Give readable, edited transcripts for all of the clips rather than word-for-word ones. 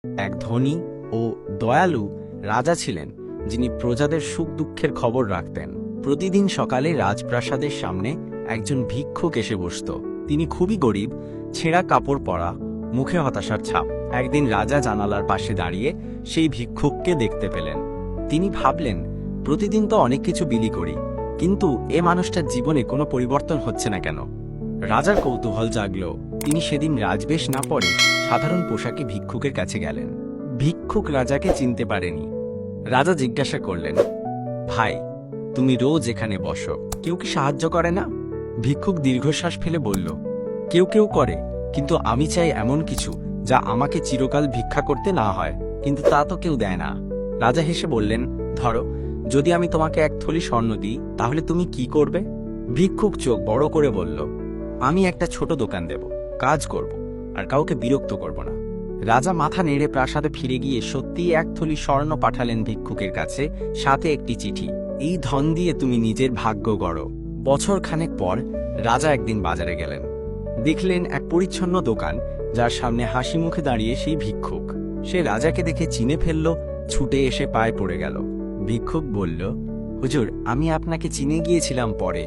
এক ধনী ও দয়ালু রাজা ছিলেন, যিনি প্রজাদের সুখ দুঃখের খবর রাখতেন। প্রতিদিন সকালে রাজপ্রাসাদের সামনে একজন ভিক্ষুক এসে বসত। তিনি খুবই গরিব, ছেঁড়া কাপড় পরা, মুখে হতাশার ছাপ। একদিন রাজা জানালার পাশে দাঁড়িয়ে সেই ভিক্ষুককে দেখতে পেলেন। তিনি ভাবলেন, প্রতিদিন তো অনেক কিছু বিলি করি, কিন্তু এ মানুষটার জীবনে কোনো পরিবর্তন হচ্ছে না কেন? রাজার কৌতূহল জাগল। তিনি সেদিন রাজবেশ না পরে সাধারণ পোশাকে ভিক্ষুকের কাছে গেলেন। ভিক্ষুক রাজাকে চিনতে পারেনি। রাজা জিজ্ঞাসা করলেন, ভাই, তুমি রোজ এখানে বসো, কেউ কি সাহায্য করে না? ভিক্ষুক দীর্ঘশ্বাস ফেলে বলল, কেউ কেউ করে, কিন্তু আমি চাই এমন কিছু যা আমাকে চিরকাল ভিক্ষা করতে না হয়, কিন্তু তা তো কেউ দেয় না। রাজা হেসে বললেন, ধরো, যদি আমি তোমাকে এক থলি স্বর্ণ দিই, তাহলে তুমি কি করবে? ভিক্ষুক চোখ বড় করে বলল, আমি একটা ছোট দোকান দেব, কাজ করব, আর কাউকে বিরক্ত করব না। রাজা মাথা নেড়ে প্রাসাদে ফিরে গিয়ে সত্যিই এক থলি স্বর্ণ পাঠালেন ভিক্ষুকের কাছে, সাথে একটি চিঠি। এই ধন দিয়ে তুমি নিজের ভাগ্য গড়ো। বছর খানেক পর রাজা একদিন বাজারে গেলেন। দেখলেন এক পরিচ্ছন্ন দোকান, যার সামনে হাসি মুখে দাঁড়িয়ে সেই ভিক্ষুক। সে রাজাকে দেখে চিনে ফেলল, ছুটে এসে পায়ে পড়ে গেল। ভিক্ষুক বলল, হুজুর, আমি আপনাকে চিনে গিয়েছিলাম পরে।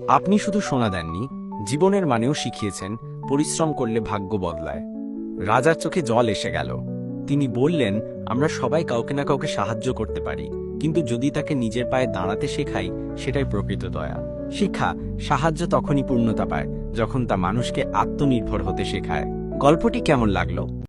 আপনি শুধু সোনা দেননি, জীবনের মানেও শিখিয়েছেন পরিশ্রম করলে ভাগ্য বদলায়। রাজার চোখে জল এসে গেল। তিনি বললেন, আমরা সবাই কাউকে না কাউকে সাহায্য করতে পারি, কিন্তু যদি তাকে নিজের পায়ে দাঁড়াতে শেখাই, সেটাই প্রকৃত দয়া। শিক্ষা, সাহায্য তখনই পূর্ণতা পায় যখন তা মানুষকে আত্মনির্ভর হতে শেখায়। গল্পটি কেমন লাগলো?